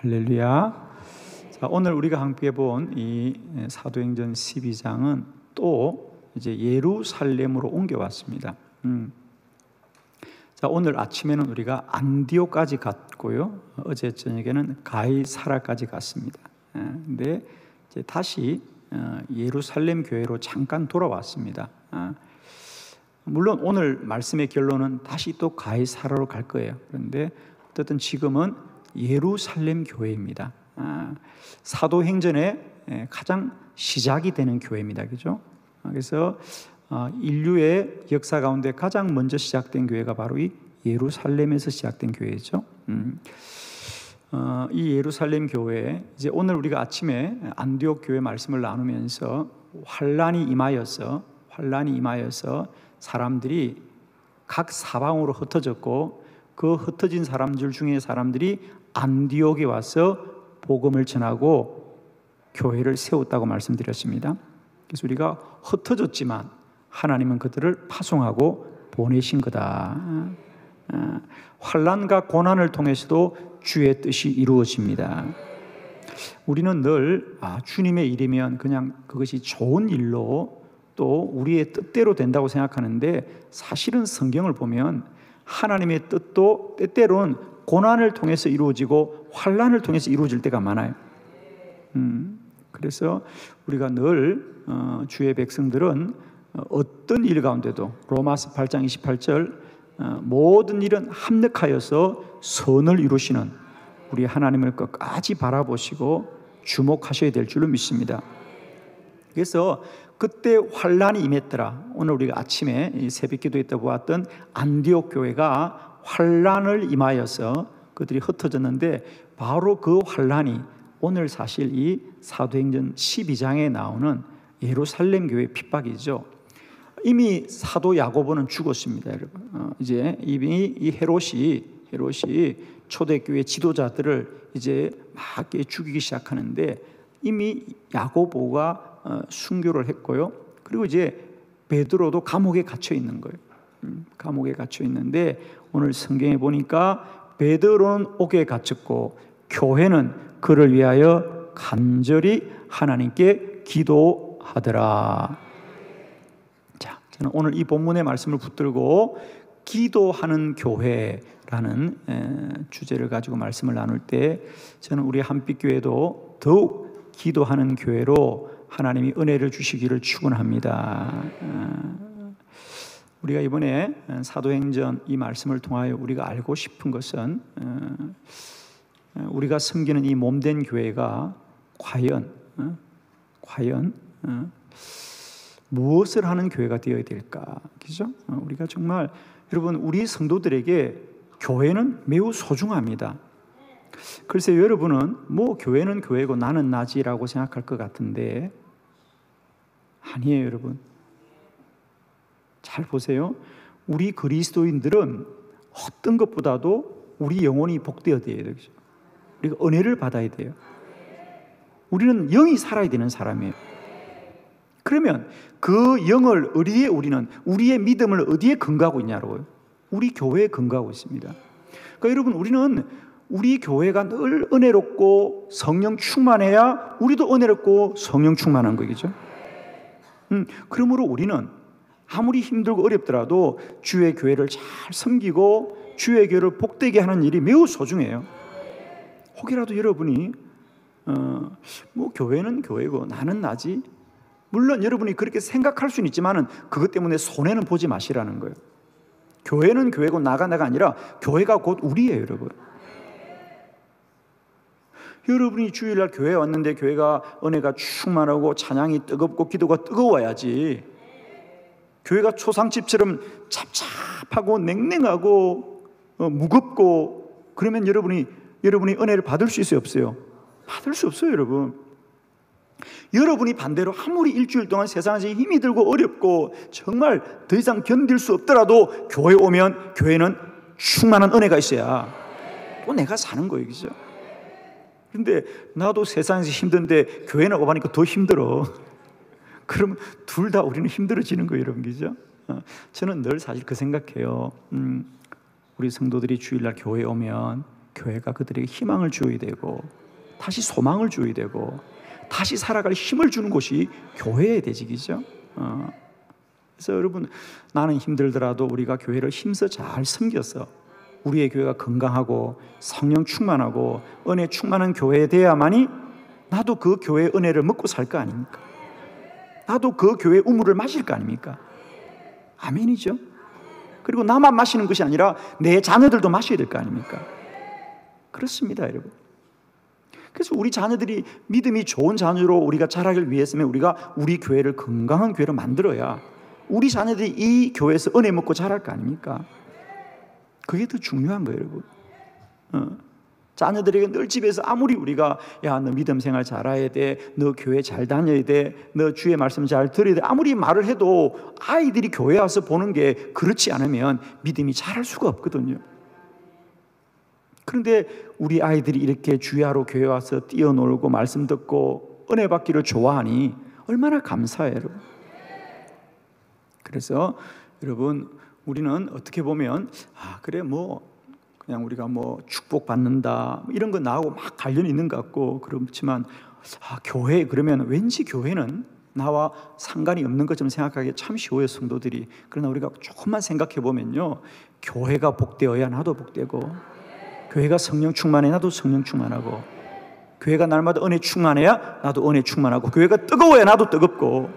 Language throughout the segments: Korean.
할렐루야. 자, 오늘 우리가 함께 본 이 사도행전 12장은 또 이제 예루살렘으로 옮겨왔습니다. 자, 오늘 아침에는 우리가 안디옥까지 갔고요. 어제 저녁에는 가이사라까지 갔습니다. 근데 이제 다시 예루살렘 교회로 잠깐 돌아왔습니다. 물론 오늘 말씀의 결론은 다시 또 가이사라로 갈 거예요. 그런데 어쨌든 지금은 예루살렘 교회입니다. 사도행전의 가장 시작이 되는 교회입니다. 그죠? 그래서 인류의 역사 가운데 가장 먼저 시작된 교회가 바로 이 예루살렘에서 시작된 교회죠. 이 예루살렘 교회, 이제 오늘 우리가 아침에 안디옥 교회 말씀을 나누면서 환란이 임하여서 사람들이 각 사방으로 흩어졌고, 그 흩어진 사람들 중에 사람들이 안디옥에 와서 복음을 전하고 교회를 세웠다고 말씀드렸습니다. 그래서 우리가 흩어졌지만 하나님은 그들을 파송하고 보내신 거다. 환난과 고난을 통해서도 주의 뜻이 이루어집니다. 우리는 늘 주님의 일이면 그냥 그것이 좋은 일로 또 우리의 뜻대로 된다고 생각하는데, 사실은 성경을 보면 하나님의 뜻도 때때로는 고난을 통해서 이루어지고 환난을 통해서 이루어질 때가 많아요. 그래서 우리가 늘 주의 백성들은 어떤 일 가운데도 로마서 8장 28절 모든 일은 합력하여서 선을 이루시는 우리 하나님을 끝까지 바라보시고 주목하셔야 될 줄로 믿습니다. 그래서 그때 환란이 임했더라. 오늘 우리가 아침에 새벽 기도에 때 보았던 안디옥 교회가 환란을 임하여서 그들이 흩어졌는데, 바로 그 환란이 오늘 사실 이 사도행전 12장에 나오는 예루살렘 교회 핍박이죠. 이미 사도 야고보는 죽었습니다, 여러분. 이제 이미 이 헤롯이 초대교회 지도자들을 이제 막 죽이기 시작하는데, 이미 야고보가 순교를 했고요. 그리고 이제 베드로도 감옥에 갇혀 있는 거예요. 감옥에 갇혀 있는데, 오늘 성경에 보니까 베드로는 옥에 갇혔고 교회는 그를 위하여 간절히 하나님께 기도하더라. 자, 저는 오늘 이 본문의 말씀을 붙들고 기도하는 교회라는 주제를 가지고 말씀을 나눌 때, 저는 우리 한빛교회도 더욱 기도하는 교회로 하나님이 은혜를 주시기를 축원합니다. 우리가 이번에 사도행전 이 말씀을 통하여 우리가 알고 싶은 것은, 우리가 섬기는 이 몸된 교회가 과연 무엇을 하는 교회가 되어야 될까? 그죠? 우리가 정말, 여러분, 우리 성도들에게 교회는 매우 소중합니다. 글쎄, 여러분은 뭐 교회는 교회고 나는 나지라고 생각할 것 같은데 아니에요, 여러분. 잘 보세요. 우리 그리스도인들은 어떤 것보다도 우리 영혼이 복되어야 돼요. 우리가 은혜를 받아야 돼요. 우리는 영이 살아야 되는 사람이에요. 그러면 그 영을 어디에, 우리의 믿음을 어디에 근거하고 있냐고요? 우리 교회에 근거하고 있습니다. 그러니까 여러분, 우리는 우리 교회가 늘 은혜롭고 성령 충만해야 우리도 은혜롭고 성령 충만한 거겠죠. 그러므로 우리는 아무리 힘들고 어렵더라도 주의 교회를 잘 섬기고 주의 교회를 복되게 하는 일이 매우 소중해요. 혹이라도 여러분이 뭐 교회는 교회고 나는 나지, 물론 여러분이 그렇게 생각할 수는 있지만은 그것 때문에 손해는 보지 마시라는 거예요. 교회는 교회고 나가 아니라 교회가 곧 우리예요, 여러분. 여러분이 주일날 교회에 왔는데 교회가 은혜가 충만하고 찬양이 뜨겁고 기도가 뜨거워야지, 교회가 초상집처럼 잡잡하고 냉랭하고 무겁고 그러면 여러분이 은혜를 받을 수 있어요, 없어요? 받을 수 없어요, 여러분. 여러분이 반대로 아무리 일주일 동안 세상에서 힘이 들고 어렵고 정말 더 이상 견딜 수 없더라도 교회 오면 교회는 충만한 은혜가 있어야 또 내가 사는 거예요, 그죠? 근데 나도 세상에서 힘든데 교회는 오가니까 더 힘들어. 그럼 둘 다 우리는 힘들어지는 거예요, 여러분, 그죠? 저는 늘 사실 그 생각해요. 우리 성도들이 주일날 교회에 오면 교회가 그들에게 희망을 주어야 되고 다시 소망을 주어야 되고 다시 살아갈 힘을 주는 곳이 교회의 대직이죠. 그래서 여러분, 나는 힘들더라도 우리가 교회를 힘써 잘 섬겨서 우리의 교회가 건강하고 성령 충만하고 은혜 충만한 교회에 돼야만이 나도 그 교회의 은혜를 먹고 살 거 아닙니까? 나도 그 교회의 우물을 마실 거 아닙니까? 아멘이죠. 그리고 나만 마시는 것이 아니라 내 자녀들도 마셔야 될 거 아닙니까? 그렇습니다, 여러분. 그래서 우리 자녀들이 믿음이 좋은 자녀로 우리가 자라길 위해서는 우리가 우리 교회를 건강한 교회로 만들어야 우리 자녀들이 이 교회에서 은혜 먹고 자랄 거 아닙니까? 그게 더 중요한 거예요, 여러분. 자녀들에게 늘 집에서 아무리 우리가 야, 너 믿음 생활 잘해야 돼, 너 교회 잘 다녀야 돼, 너 주의 말씀 잘 들어야 돼, 아무리 말을 해도 아이들이 교회 와서 보는 게 그렇지 않으면 믿음이 자랄 수가 없거든요. 그런데 우리 아이들이 이렇게 주야로 교회 와서 뛰어놀고 말씀 듣고 은혜 받기를 좋아하니 얼마나 감사해요, 여러분. 그래서 여러분, 우리는 어떻게 보면 그래 그냥 우리가 축복받는다 이런 거 나하고 막 관련이 있는 것 같고 그렇지만 교회 그러면 왠지 교회는 나와 상관이 없는 것처럼 생각하기 참 쉬워요, 성도들이. 그러나 우리가 조금만 생각해 보면요, 교회가 복되어야 나도 복되고, 교회가 성령 충만해야 나도 성령 충만하고, 교회가 날마다 은혜 충만해야 나도 은혜 충만하고, 교회가 뜨거워야 나도 뜨겁고.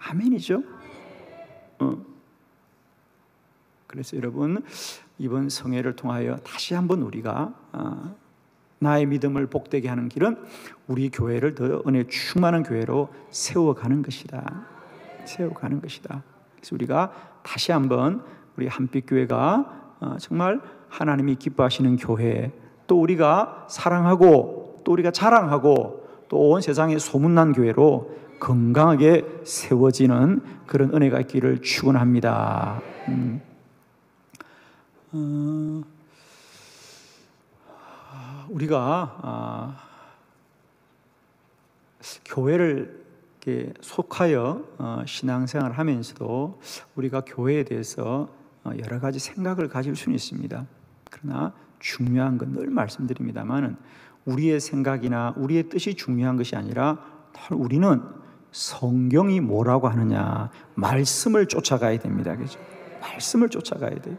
아멘이죠. 그래서 여러분, 이번 성회를 통하여 다시 한번 우리가 나의 믿음을 복되게 하는 길은 우리 교회를 더 은혜 충만한 교회로 세워가는 것이다. 세워가는 것이다. 그래서 우리가 다시 한번 우리 한빛교회가 정말 하나님이 기뻐하시는 교회, 또 우리가 사랑하고 또 우리가 자랑하고 또 온 세상에 소문난 교회로 건강하게 세워지는 그런 은혜가 있기를 축원합니다. 우리가 교회를 이렇게 속하여 신앙생활을 하면서도 우리가 교회에 대해서 여러 가지 생각을 가질 수는 있습니다. 그러나 중요한 건 늘 말씀드립니다만은 우리의 생각이나 우리의 뜻이 중요한 것이 아니라 우리는 성경이 뭐라고 하느냐, 말씀을 쫓아가야 됩니다. 그죠? 말씀을 쫓아가야 돼요.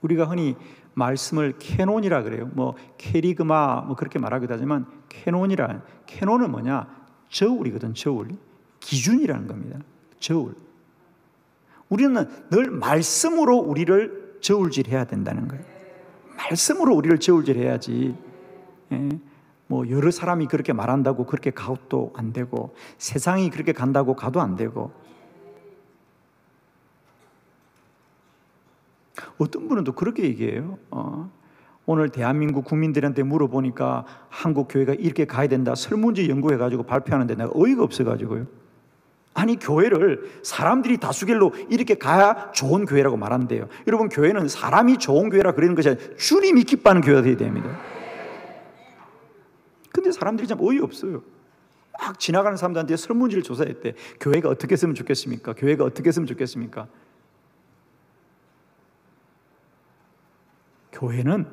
우리가 흔히 말씀을 캐논이라 그래요. 캐리그마 그렇게 말하기도 하지만 캐논은 뭐냐? 저울이거든. 저울. 기준이라는 겁니다. 저울. 우리는 늘 말씀으로 우리를 저울질해야 된다는 거예요. 말씀으로 우리를 저울질해야지. 여러 사람이 그렇게 말한다고 그렇게 가도 안 되고, 세상이 그렇게 간다고 가도 안 되고. 어떤 분은 또 그렇게 얘기해요. 오늘 대한민국 국민들한테 물어보니까 한국 교회가 이렇게 가야 된다 설문지 연구해가지고 발표하는데 내가 어이가 없어가지고요. 아니, 교회를 사람들이 다수결로 이렇게 가야 좋은 교회라고 말한대요. 여러분, 교회는 사람이 좋은 교회라 그러는 것이 아니라 주님이 기뻐하는 교회가 되어야 됩니다. 근데 사람들이 참 어이없어요. 막 지나가는 사람들한테 설문지를 조사했대. 교회가 어떻게 했으면 좋겠습니까? 교회가 어떻게 했으면 좋겠습니까? 교회는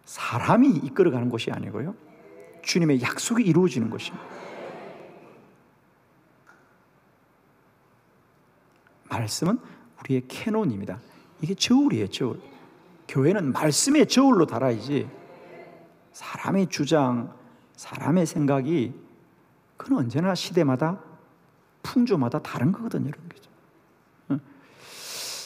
사람이 이끌어가는 곳이 아니고요, 주님의 약속이 이루어지는 곳입니다. 말씀은 우리의 캐논입니다. 이게 저울이에요, 저울. 교회는 말씀의 저울로 달아야지 사람의 주장, 사람의 생각이 그건 언제나 시대마다 풍조마다 다른 거거든요.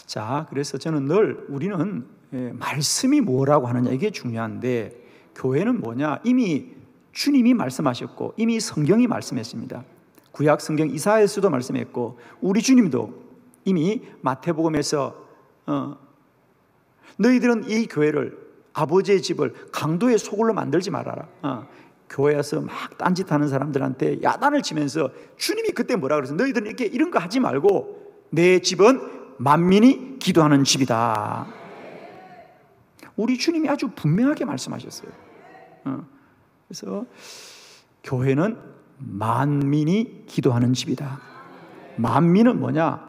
자, 그래서 저는 늘 우리는 말씀이 뭐라고 하느냐, 이게 중요한데, 교회는 뭐냐? 이미 주님이 말씀하셨고 이미 성경이 말씀했습니다. 구약 성경 이사야서도 말씀했고 우리 주님도 이미 마태복음에서 너희들은 이 교회를, 아버지의 집을 강도의 소굴로 만들지 말아라. 교회에서 막 딴짓하는 사람들한테 야단을 치면서 주님이 그때 뭐라 그랬어요? 너희들은 이렇게 이런 거 하지 말고 내 집은 만민이 기도하는 집이다. 우리 주님이 아주 분명하게 말씀하셨어요. 그래서 교회는 만민이 기도하는 집이다. 만민은 뭐냐?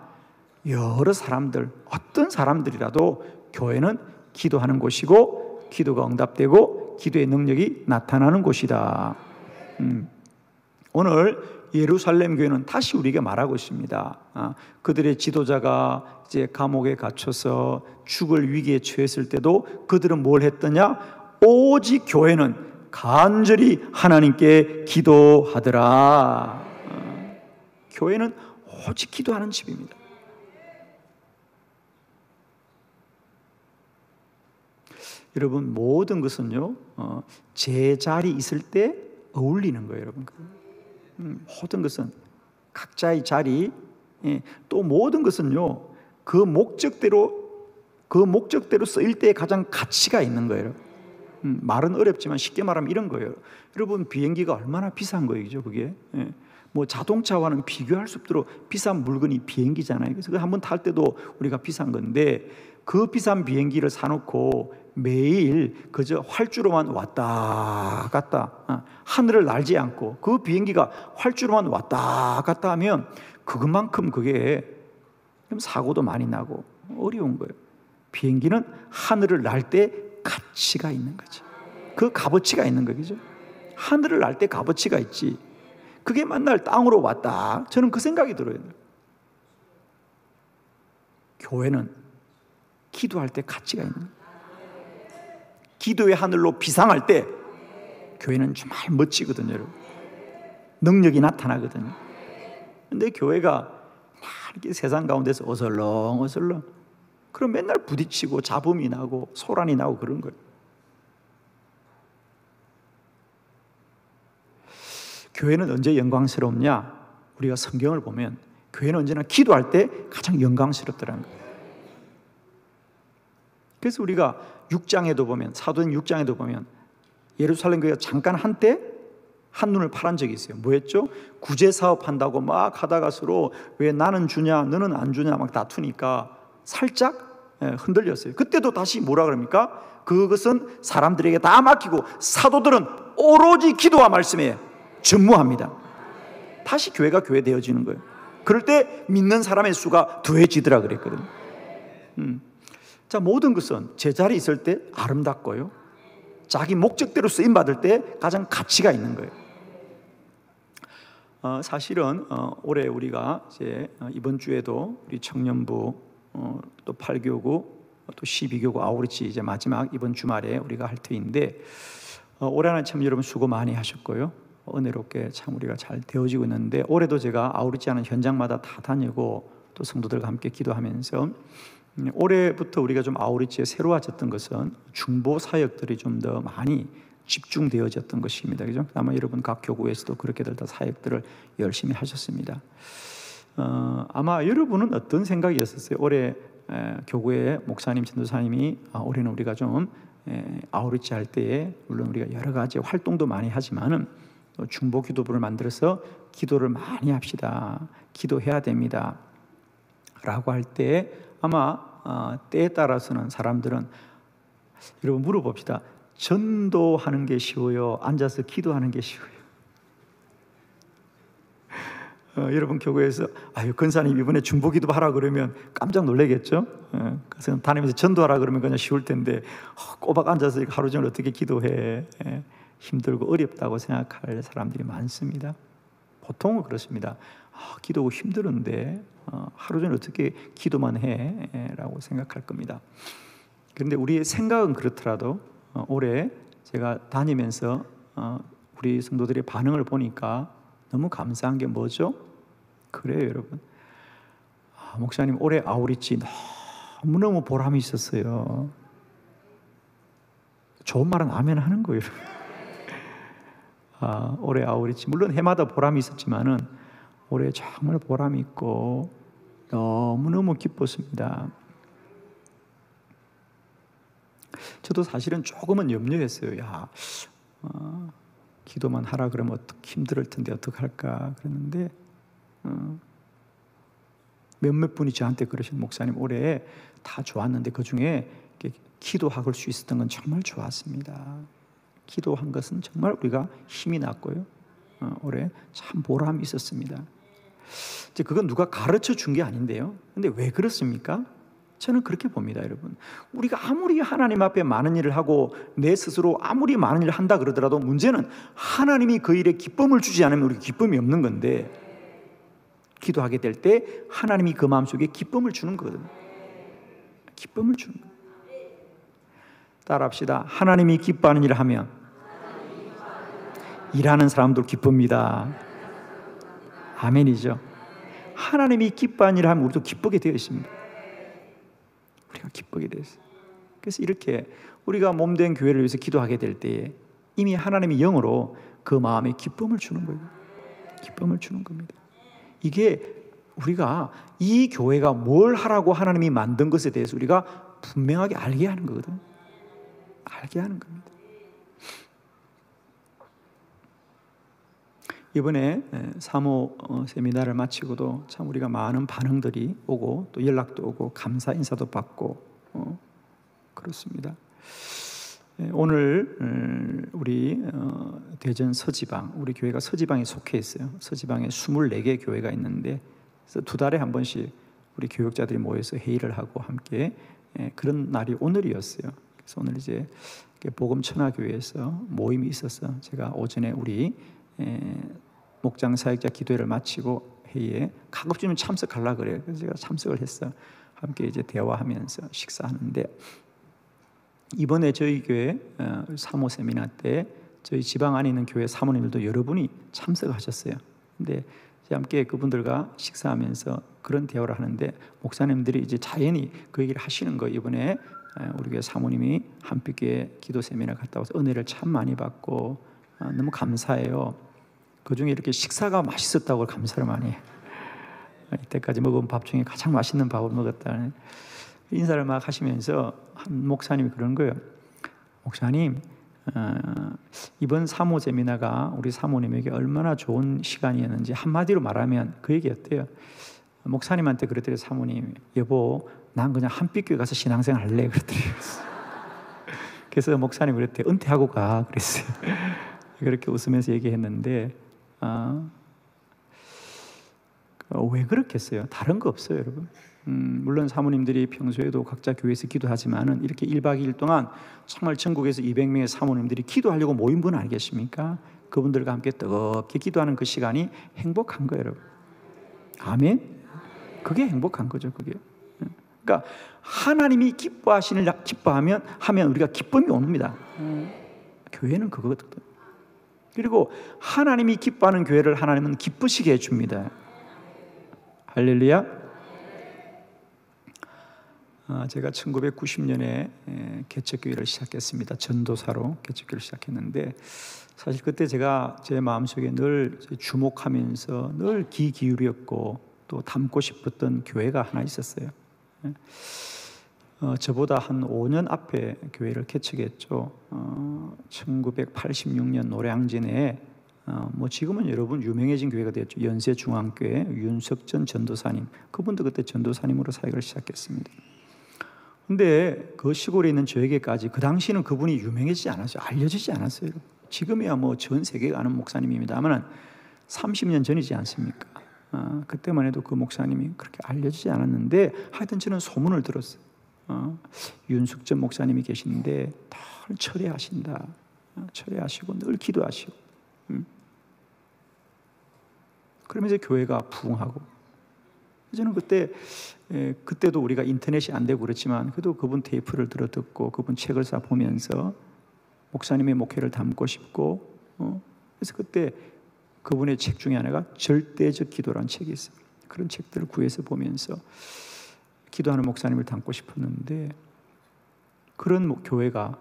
여러 사람들, 어떤 사람들이라도 교회는 기도하는 곳이고 기도가 응답되고 기도의 능력이 나타나는 곳이다. 오늘 예루살렘 교회는 다시 우리에게 말하고 있습니다. 그들의 지도자가 이제 감옥에 갇혀서 죽을 위기에 처했을 때도 그들은 뭘 했더냐? 오직 교회는 간절히 하나님께 기도하더라. 교회는 오직 기도하는 집입니다. 여러분, 모든 것은요, 제자리 있을 때 어울리는 거예요, 여러분. 모든 것은 각자의 자리, 또 모든 것은요, 그 목적대로 쓰일 때 가장 가치가 있는 거예요. 말은 어렵지만 쉽게 말하면 이런 거예요. 여러분, 비행기가 얼마나 비싼 거죠, 그게. 뭐 자동차와는 비교할 수 없도록 비싼 물건이 비행기잖아요. 그래서 한번 탈 때도 우리가 비싼 건데, 그 비싼 비행기를 사놓고 매일 그저 활주로만 왔다 갔다, 하늘을 날지 않고 그 비행기가 활주로만 왔다 갔다 하면 그것만큼 그게 사고도 많이 나고 어려운 거예요. 비행기는 하늘을 날 때 가치가 있는 거죠. 그 값어치가 있는 거죠. 하늘을 날 때 값어치가 있지, 그게 맨날 땅으로 왔다, 저는 그 생각이 들어요. 교회는 기도할 때 가치가 있는 거예요. 기도의 하늘로 비상할 때 교회는 정말 멋지거든요, 여러분. 능력이 나타나거든요. 근데 교회가 이렇게 세상 가운데서 어슬렁 그럼 맨날 부딪히고 잡음이 나고 소란이 나고 그런 거예요. 교회는 언제 영광스럽냐? 우리가 성경을 보면 교회는 언제나 기도할 때 가장 영광스럽더라는 거예요. 그래서 우리가 6장에도 보면, 사도행 6장에도 보면 예루살렘 교회가 잠깐 한때 한눈을 팔은 적이 있어요. 뭐였죠? 구제 사업 한다고 막 하다가 서로 왜 나는 주냐 너는 안 주냐 막 다투니까 살짝 흔들렸어요. 그때도 다시 뭐라 그럽니까? 그것은 사람들에게 다 맡기고 사도들은 오로지 기도와 말씀에 전무합니다. 다시 교회가 교회 되어지는 거예요. 그럴 때 믿는 사람의 수가 더해지더라 그랬거든요. 자, 모든 것은 제자리에 있을 때 아름답고요, 자기 목적대로 쓰임받을 때 가장 가치가 있는 거예요. 사실은 올해 우리가 이제 이번 주에도 우리 청년부, 또 8교구, 또 12교구 아우리치 이제 마지막 이번 주말에 우리가 할 터인데, 올해는 참 여러분 수고 많이 하셨고요, 은혜롭게 참 우리가 잘 되어지고 있는데, 올해도 제가 아우리치 하는 현장마다 다 다니고 또 성도들과 함께 기도하면서 올해부터 우리가 좀 아우리치에 새로워졌던 것은 중보 사역들이 좀 더 많이 집중되어졌던 것입니다. 그죠? 아마 여러분 각 교구에서도 그렇게들 다 사역들을 열심히 하셨습니다. 아마 여러분은 어떤 생각이었었어요? 올해 교구의 목사님, 전도사님이 올해는 우리가 좀 아우리치 할 때에 물론 우리가 여러 가지 활동도 많이 하지만은 중보 기도부를 만들어서 기도를 많이 합시다, 기도해야 됩니다 라고 할 때 아마 때에 따라서는 사람들은, 여러분 물어봅시다. 전도하는 게 쉬워요? 앉아서 기도하는 게 쉬워요? 여러분 교회에서 권사님 이번에 중보기도 하라 그러면 깜짝 놀라겠죠? 그래서 다니면서 전도하라 그러면 그냥 쉬울 텐데 꼬박 앉아서 하루 종일 어떻게 기도해? 힘들고 어렵다고 생각할 사람들이 많습니다. 보통은 그렇습니다. 기도하고 힘들은데 하루 종일 어떻게 기도만 해? 라고 생각할 겁니다. 그런데 우리의 생각은 그렇더라도 올해 제가 다니면서 우리 성도들의 반응을 보니까 너무 감사한 게 뭐죠? 그래요, 여러분. 목사님 올해 아우리치 너무너무 보람이 있었어요. 좋은 말은 아멘 하는 거예요. 올해 아우리치 물론 해마다 보람이 있었지만은 올해 정말 보람이 있고 너무너무 기뻤습니다. 저도 사실은 조금은 염려했어요. 기도만 하라 그러면 힘들 텐데 어떡할까 그랬는데 몇몇 분이 저한테 그러신, 목사님 올해 다 좋았는데 그중에 기도할 수 있었던 건 정말 좋았습니다. 기도한 것은 정말 우리가 힘이 났고요, 올해 참 보람이 있었습니다. 이제 그건 누가 가르쳐 준 게 아닌데요. 근데 왜 그렇습니까? 저는 그렇게 봅니다, 여러분. 우리가 아무리 하나님 앞에 많은 일을 하고 내 스스로 아무리 많은 일을 한다 그러더라도 문제는 하나님이 그 일에 기쁨을 주지 않으면 우리 기쁨이 없는 건데, 기도하게 될 때 하나님이 그 마음속에 기쁨을 주는 거거든요. 기쁨을 주는 거예요. 따라합시다. 하나님이 기뻐하는 일을 하면 일하는 사람도 기쁩니다. 아멘이죠. 하나님이 기뻐하는 일을 하면 우리도 기쁘게 되어 있습니다. 우리가 기쁘게 되어 있어요. 그래서 이렇게 우리가 몸된 교회를 위해서 기도하게 될 때에 이미 하나님이 영으로 그 마음에 기쁨을 주는 거예요. 기쁨을 주는 겁니다. 이게 우리가 이 교회가 뭘 하라고 하나님이 만든 것에 대해서 우리가 분명하게 알게 하는 거거든요. 알게 하는 겁니다. 이번에 사모 세미나를 마치고도 참 우리가 많은 반응들이 오고 또 연락도 오고 감사 인사도 받고 그렇습니다. 오늘 우리 대전 서지방, 우리 교회가 서지방에 속해 있어요. 서지방에 24개 교회가 있는데 그래서 2달에 한 번씩 우리 교육자들이 모여서 회의를 하고 함께 그런 날이 오늘이었어요. 그래서 오늘 이제 복음 천하교회에서 모임이 있어서 제가 오전에 우리 목장 사역자 기도회를 마치고 회의에 가급적이면 참석하려고 그래요. 그래서 제가 참석을 했어요. 함께 이제 대화하면서 식사하는데 이번에 저희 교회 사모 세미나 때 저희 지방 안에 있는 교회 사모님들도 여러분이 참석하셨어요. 근데 함께 그분들과 식사하면서 그런 대화를 하는데 목사님들이 이제 자연히 그 얘기를 하시는 거예요. 이번에 우리 교회 사모님이 한빛교회 기도 세미나 갔다 와서 은혜를 참 많이 받고 너무 감사해요. 그중에 이렇게 식사가 맛있었다고 감사를 많이 해요. 이때까지 먹은 밥 중에 가장 맛있는 밥을 먹었다는 인사를 막 하시면서 한 목사님이 그런 거예요. 목사님, 이번 사모 세미나가 우리 사모님에게 얼마나 좋은 시간이었는지 한마디로 말하면 그 얘기였대요. 목사님한테 그랬더니 사모님, 여보, 난 그냥 한빛교회 가서 신앙생활 할래 그랬더래요. 그래서 목사님 그랬대요. 은퇴하고 가 그랬어요. 그렇게 웃으면서 얘기했는데 왜 그렇겠어요? 다른 거 없어요, 여러분. 물론 사모님들이 평소에도 각자 교회에서 기도하지만은 이렇게 1박 2일 동안 정말 전국에서 200명의 사모님들이 기도하려고 모인 분 아니겠습니까? 그분들과 함께 뜨겁게 기도하는 그 시간이 행복한 거예요, 여러분. 아멘. 그게 행복한 거죠, 그게. 그러니까 하나님이 기뻐하면 우리가 기쁨이 옵니다. 교회는 그거거든요. 그리고 하나님이 기뻐하는 교회를 하나님은 기쁘시게 해줍니다. 할렐루야. 제가 1990년에 개척교회를 시작했습니다. 전도사로 개척교회를 시작했는데 사실 그때 제가 제 마음속에 늘 주목하면서 늘 귀 기울였고 또 닮고 싶었던 교회가 하나 있었어요. 저보다 한 5년 앞에 교회를 개척했죠. 1986년 노량진에 지금은 여러분 유명해진 교회가 되었죠. 연세중앙교회 윤석전 전도사님, 그분도 그때 전도사님으로 사역을 시작했습니다. 근데 그 시골에 있는 저에게까지 그 당시는 그분이 유명해지지 않았어요. 알려지지 않았어요. 지금이야 전 세계가 아는 목사님입니다만 30년 전이지 않습니까? 그때만 해도 그 목사님이 그렇게 알려지지 않았는데 하여튼 저는 소문을 들었어요. 윤숙전 목사님이 계시는데 늘 철회하신다. 철회하시고 늘 기도하시고. 그러면서 교회가 부흥하고. 저는 그때도 우리가 인터넷이 안 되고 그렇지만 그래도 그분 테이프를 들어 듣고 그분 책을 사 보면서 목사님의 목회를 담고 싶고 그래서 그때 그분의 책 중에 하나가 절대적 기도라는 책이 있어요. 그런 책들을 구해서 보면서 기도하는 목사님을 담고 싶었는데 그런 교회가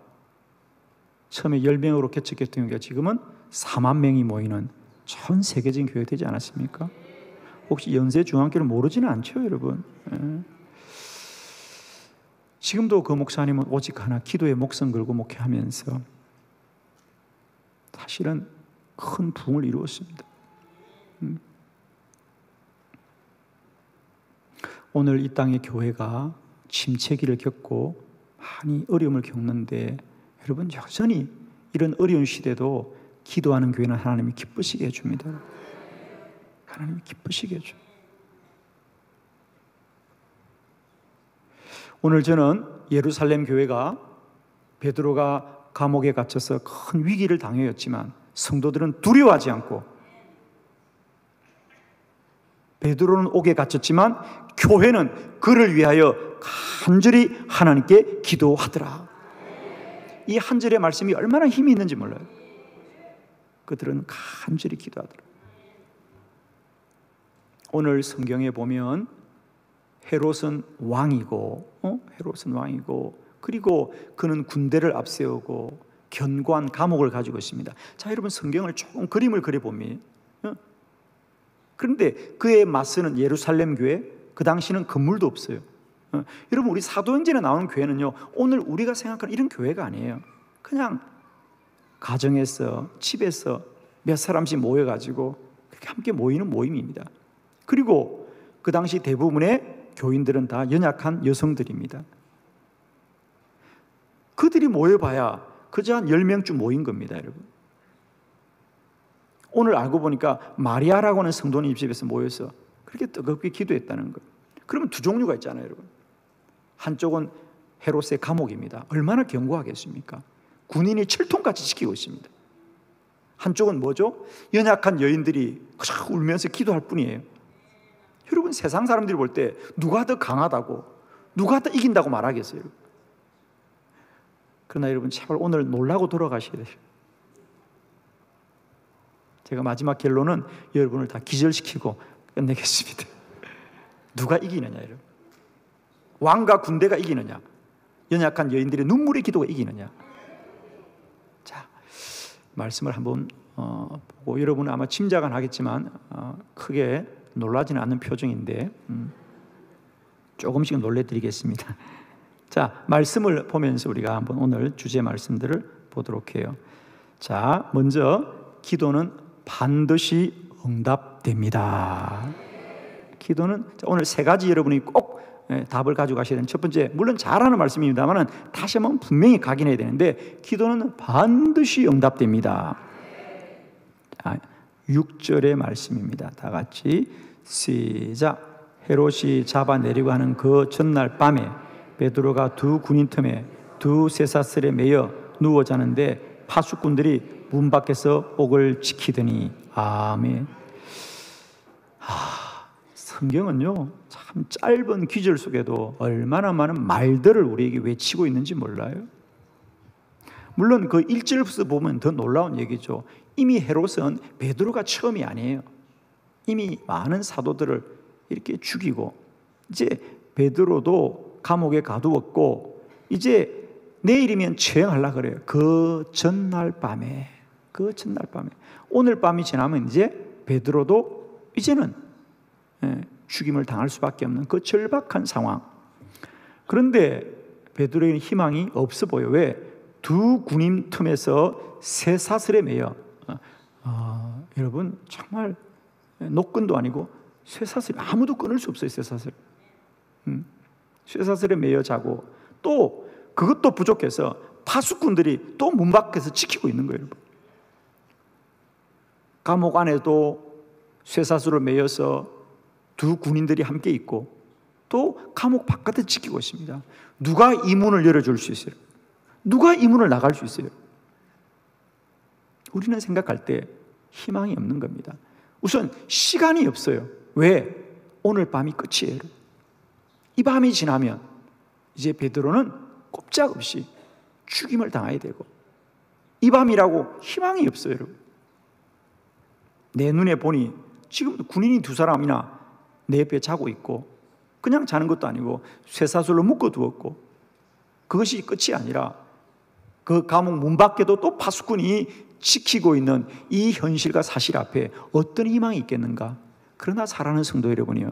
처음에 10명으로 개척했던 교회가 지금은 4만 명이 모이는 전 세계적인 교회가 되지 않았습니까? 혹시 연세중앙교를 모르지는 않죠, 여러분? 지금도 그 목사님은 오직 하나 기도에 목숨 걸고 목회하면서 사실은 큰 부흥을 이루었습니다. 오늘 이 땅의 교회가 침체기를 겪고 많이 어려움을 겪는데 여러분 여전히 이런 어려운 시대도 기도하는 교회는 하나님이 기쁘시게 해줍니다. 하나님이 기쁘시게 해줘. 오늘 저는 예루살렘 교회가 베드로가 감옥에 갇혀서 큰 위기를 당하였지만 성도들은 두려워하지 않고, 베드로는 옥에 갇혔지만 교회는 그를 위하여 간절히 하나님께 기도하더라. 이 한 절의 말씀이 얼마나 힘이 있는지 몰라요. 그들은 간절히 기도하더라. 오늘 성경에 보면 헤롯은 왕이고, 헤롯은 왕이고, 그리고 그는 군대를 앞세우고 견고한 감옥을 가지고 있습니다. 자, 여러분 성경을 조금 그림을 그려보면, 그런데 그에 맞서는 예루살렘 교회, 그 당시는 건물도 없어요. 여러분, 우리 사도행전에 나오는 교회는요, 오늘 우리가 생각하는 이런 교회가 아니에요. 그냥 가정에서, 집에서 몇 사람씩 모여가지고 그렇게 함께 모이는 모임입니다. 그리고 그 당시 대부분의 교인들은 다 연약한 여성들입니다. 그들이 모여봐야 그저 한 10명쯤 모인 겁니다, 여러분. 오늘 알고 보니까 마리아라고 하는 성도님 집에서 모여서 그렇게 뜨겁게 기도했다는 것. 그러면 두 종류가 있잖아요, 여러분. 한쪽은 헤롯의 감옥입니다. 얼마나 견고하겠습니까? 군인이 철통같이 지키고 있습니다. 한쪽은 뭐죠? 연약한 여인들이 울면서 기도할 뿐이에요. 여러분, 세상 사람들이 볼 때 누가 더 강하다고, 누가 더 이긴다고 말하겠어요? 그러나 여러분, 제발 오늘 놀라고 돌아가셔야 돼요. 제가 마지막 결론은 여러분을 다 기절시키고 끝내겠습니다. 누가 이기느냐, 여러분? 왕과 군대가 이기느냐? 연약한 여인들의 눈물의 기도가 이기느냐? 자, 말씀을 한번 보고, 여러분은 아마 짐작은 하겠지만 크게 놀라지는 않는 표정인데 조금씩 놀래드리겠습니다. 자, 말씀을 보면서 우리가 한번 오늘 주제 말씀들을 보도록 해요. 자, 먼저 기도는 반드시 응답됩니다. 기도는 오늘 세 가지 여러분이 꼭 답을 가지고 가셔야 되는, 첫 번째, 물론 잘하는 말씀입니다만 다시 한번 분명히 각인해야 되는데, 기도는 반드시 응답됩니다. 자, 6절의 말씀입니다. 다 같이 시작. 헤롯이 잡아내려고 하는 그 전날 밤에 베드로가 두 군인 틈에 두 쇠사슬에 매여 누워 자는데 파수꾼들이 문 밖에서 옥을 지키더니. 아멘. 성경은요, 참 짧은 귀절 속에도 얼마나 많은 말들을 우리에게 외치고 있는지 몰라요? 물론 그 1절부터 보면 더 놀라운 얘기죠. 이미 헤롯은 베드로가 처음이 아니에요. 이미 많은 사도들을 이렇게 죽이고, 이제 베드로도 감옥에 가두었고, 이제 내일이면 처형하려고 그래요. 그 전날 밤에, 오늘 밤이 지나면 이제 베드로도 이제는 죽임을 당할 수밖에 없는 그 절박한 상황. 그런데 베드로에게는 희망이 없어 보여. 왜? 두 군인 틈에서 새 사슬에 매여. 여러분, 정말 노끈도 아니고 쇠사슬, 아무도 끊을 수 없어요. 쇠사슬. 쇠사슬에 매여 자고, 또 그것도 부족해서 파수꾼들이 또 문 밖에서 지키고 있는 거예요, 여러분. 감옥 안에도 쇠사슬로 매여서 두 군인들이 함께 있고, 또 감옥 바깥에 지키고 있습니다. 누가 이 문을 열어줄 수 있어요? 누가 이 문을 나갈 수 있어요? 우리는 생각할 때 희망이 없는 겁니다. 우선 시간이 없어요. 왜? 오늘 밤이 끝이에요. 이 밤이 지나면 이제 베드로는 꼼짝없이 죽임을 당해야 되고, 이 밤이라고 희망이 없어요, 여러분. 내 눈에 보니 지금도 군인이 두 사람이나 내 옆에 자고 있고, 그냥 자는 것도 아니고 쇠사슬로 묶어두었고, 그것이 끝이 아니라 그 감옥 문 밖에도 또 파수꾼이 지키고 있는 이 현실과 사실 앞에 어떤 희망이 있겠는가? 그러나 사랑하는 성도 여러분이요,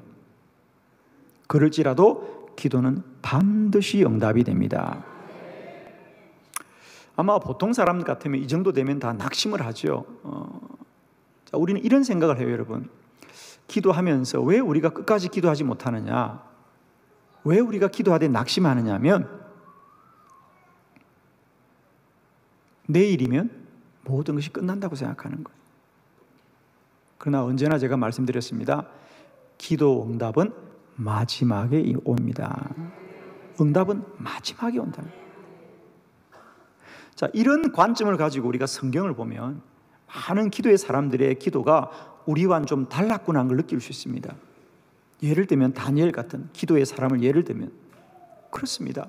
그럴지라도 기도는 반드시 응답이 됩니다. 아마 보통 사람 같으면 이 정도 되면 다 낙심을 하죠. 자, 우리는 이런 생각을 해요, 여러분. 기도하면서 왜 우리가 끝까지 기도하지 못하느냐? 왜 우리가 기도하되 낙심하느냐 하면, 내일이면 모든 것이 끝난다고 생각하는 거예요. 그러나 언제나 제가 말씀드렸습니다. 기도 응답은 마지막에 옵니다. 응답은 마지막에 온다. 자, 이런 관점을 가지고 우리가 성경을 보면 많은 기도의 사람들의 기도가 우리와는 좀 달랐구나 하는 걸 느낄 수 있습니다. 예를 들면 다니엘 같은 기도의 사람을 예를 들면 그렇습니다.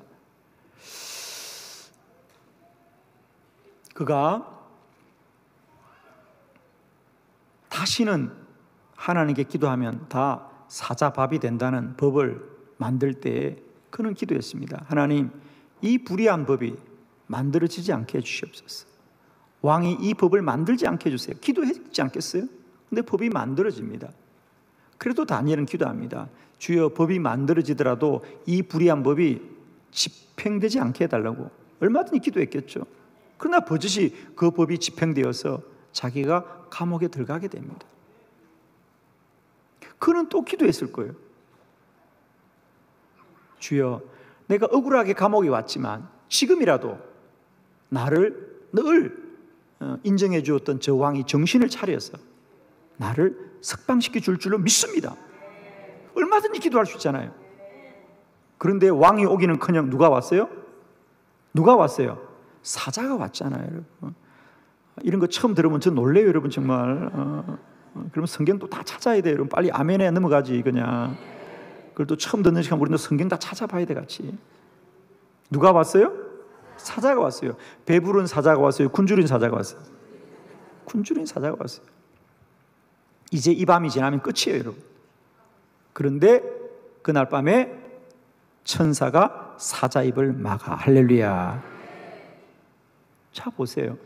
그가 다시는 하나님께 기도하면 다 사자밥이 된다는 법을 만들 때에 그는 기도했습니다. 하나님, 이 불의한 법이 만들어지지 않게 해주시옵소서. 왕이 이 법을 만들지 않게 해주세요. 기도했지 않겠어요? 근데 법이 만들어집니다. 그래도 다니엘은 기도합니다. 주여, 법이 만들어지더라도 이 불의한 법이 집행되지 않게 해달라고 얼마든지 기도했겠죠. 그러나 버젓이 그 법이 집행되어서 자기가 감옥에 들어가게 됩니다. 그는 또 기도했을 거예요. 주여, 내가 억울하게 감옥에 왔지만 지금이라도 나를 늘 인정해 주었던 저 왕이 정신을 차려서 나를 석방시켜 줄 줄로 믿습니다. 얼마든지 기도할 수 있잖아요. 그런데 왕이 오기는커녕 누가 왔어요? 누가 왔어요? 사자가 왔잖아요, 여러분. 이런 거 처음 들으면 저 놀래요, 여러분. 정말. 그러면 성경도 다 찾아야 돼요, 여러분. 빨리 아멘에 넘어가지 그냥. 그걸 또 처음 듣는 시간 우리는 성경 다 찾아봐야 돼 같이. 누가 왔어요? 사자가 왔어요. 배부른 사자가 왔어요? 굶주린 사자가 왔어요? 굶주린 사자가 왔어요. 이제 이 밤이 지나면 끝이에요, 여러분. 그런데 그날 밤에 천사가 사자 입을 막아. 할렐루야. 자, 보세요.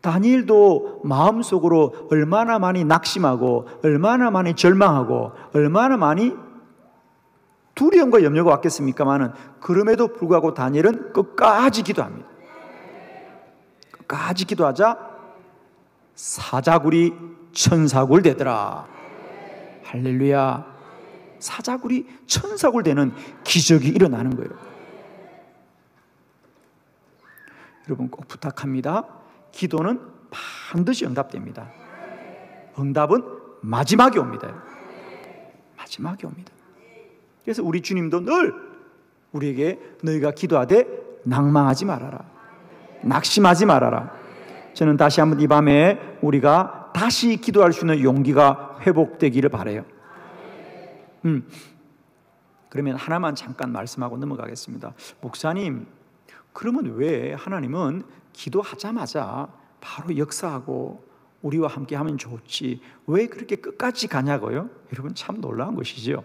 다니엘도 마음속으로 얼마나 많이 낙심하고 얼마나 많이 절망하고 얼마나 많이 두려움과 염려가 왔겠습니까마는 그럼에도 불구하고 다니엘은 끝까지 기도합니다. 끝까지 기도하자 사자굴이 천사굴 되더라. 할렐루야. 사자굴이 천사굴 되는 기적이 일어나는 거예요. 여러분, 꼭 부탁합니다. 기도는 반드시 응답됩니다. 응답은 마지막에 옵니다. 마지막에 옵니다. 그래서 우리 주님도 늘 우리에게 너희가 기도하되 낭망하지 말아라. 낙심하지 말아라. 저는 다시 한번 이 밤에 우리가 다시 기도할 수 있는 용기가 회복되기를 바라요. 그러면 하나만 잠깐 말씀하고 넘어가겠습니다. 목사님, 그러면 왜 하나님은 기도하자마자 바로 역사하고 우리와 함께 하면 좋지 왜 그렇게 끝까지 가냐고요? 여러분, 참 놀라운 것이죠.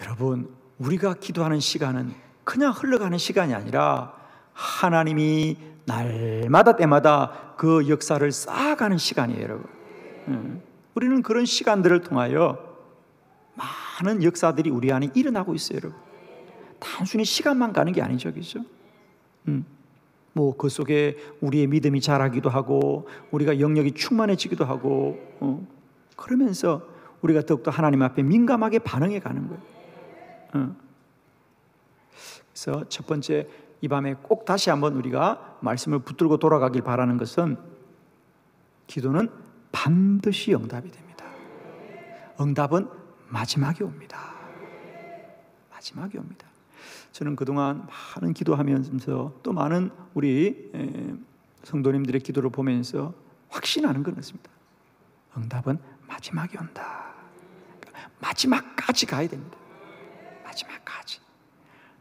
여러분, 우리가 기도하는 시간은 그냥 흘러가는 시간이 아니라 하나님이 날마다 때마다 그 역사를 쌓아가는 시간이에요, 여러분. 우리는 그런 시간들을 통하여 많은 역사들이 우리 안에 일어나고 있어요, 여러분. 단순히 시간만 가는 게 아니죠, 그죠? 뭐 그 속에 우리의 믿음이 자라기도 하고 우리가 영역이 충만해지기도 하고 그러면서 우리가 더욱더 하나님 앞에 민감하게 반응해 가는 거예요. 그래서 첫 번째, 이 밤에 꼭 다시 한번 우리가 말씀을 붙들고 돌아가길 바라는 것은 기도는 반드시 응답이 됩니다. 응답은 마지막에 옵니다. 마지막에 옵니다. 저는 그동안 많은 기도하면서 또 많은 우리 성도님들의 기도를 보면서 확신하는 건 있습니다. 응답은 마지막에 온다. 마지막까지 가야 됩니다. 마지막까지.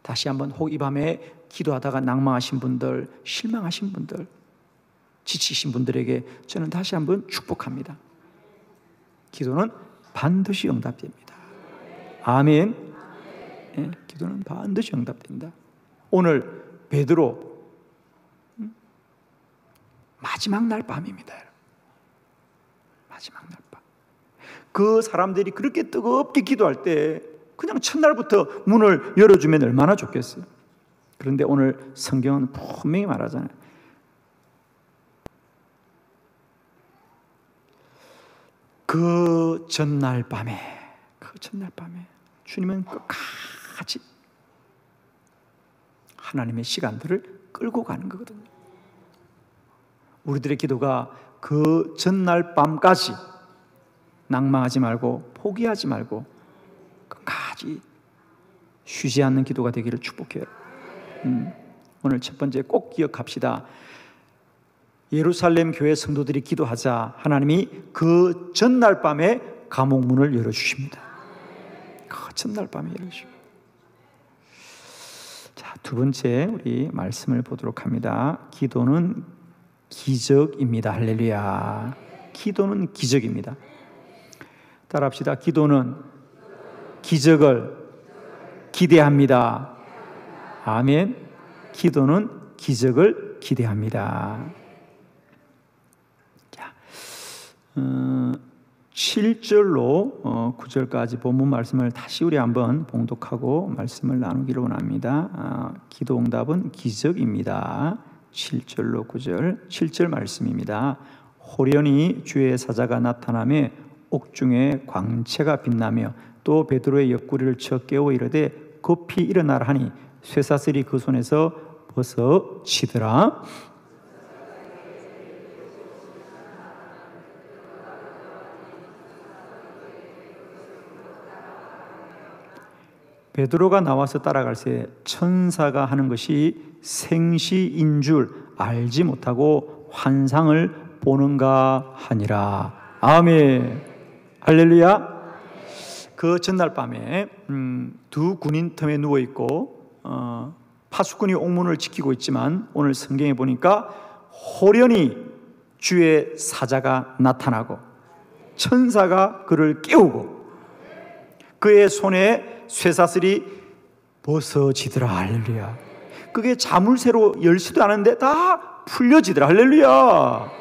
다시 한번 혹 이 밤에 기도하다가 낭망하신 분들, 실망하신 분들, 지치신 분들에게 저는 다시 한번 축복합니다. 기도는 반드시 응답됩니다. 아멘. 네, 기도는 반드시 응답된다. 오늘 베드로 마지막 날 밤입니다. 마지막 날 밤. 그 사람들이 그렇게 뜨겁게 기도할 때 그냥 첫날부터 문을 열어주면 얼마나 좋겠어요. 그런데 오늘 성경은 분명히 말하잖아요. 그 전날 밤에 주님은 끝까지 하나님의 시간들을 끌고 가는 거거든요. 우리들의 기도가 그 전날 밤까지 낭망하지 말고 포기하지 말고 끝까지 쉬지 않는 기도가 되기를 축복해요. 오늘 첫 번째 꼭 기억합시다. 예루살렘 교회 성도들이 기도하자 하나님이 그 전날 밤에 감옥 문을 열어주십니다. 그 전날 밤에 열어주십니다. 자, 두 번째 우리 말씀을 보도록 합니다. 기도는 기적입니다. 할렐루야. 기도는 기적입니다. 따라합시다. 기도는 기적을 기대합니다. 아멘. 기도는 기적을 기대합니다. 자, 7절로 9절까지 본문 말씀을 다시 우리 한번 봉독하고 말씀을 나누기를 원합니다. 기도 응답은 기적입니다. 7절로 9절, 7절 말씀입니다. 호련히 주의 사자가 나타나며 옥중에 광채가 빛나며 또 베드로의 옆구리를 쳐 깨워 이르되 급히 일어나라 하니 쇠사슬이 그 손에서 벗어지더라. 베드로가 나와서 따라갈새 천사가 하는 것이 생시인 줄 알지 못하고 환상을 보는가 하니라. 아멘. 할렐루야. 그 전날 밤에 두 군인 틈에 누워 있고 파수꾼이 옥문을 지키고 있지만 오늘 성경에 보니까 호련히 주의 사자가 나타나고 천사가 그를 깨우고 그의 손에 쇠사슬이 벗어지더라. 할렐루야. 그게 자물쇠로 열지도 않은데 다 풀려지더라. 할렐루야.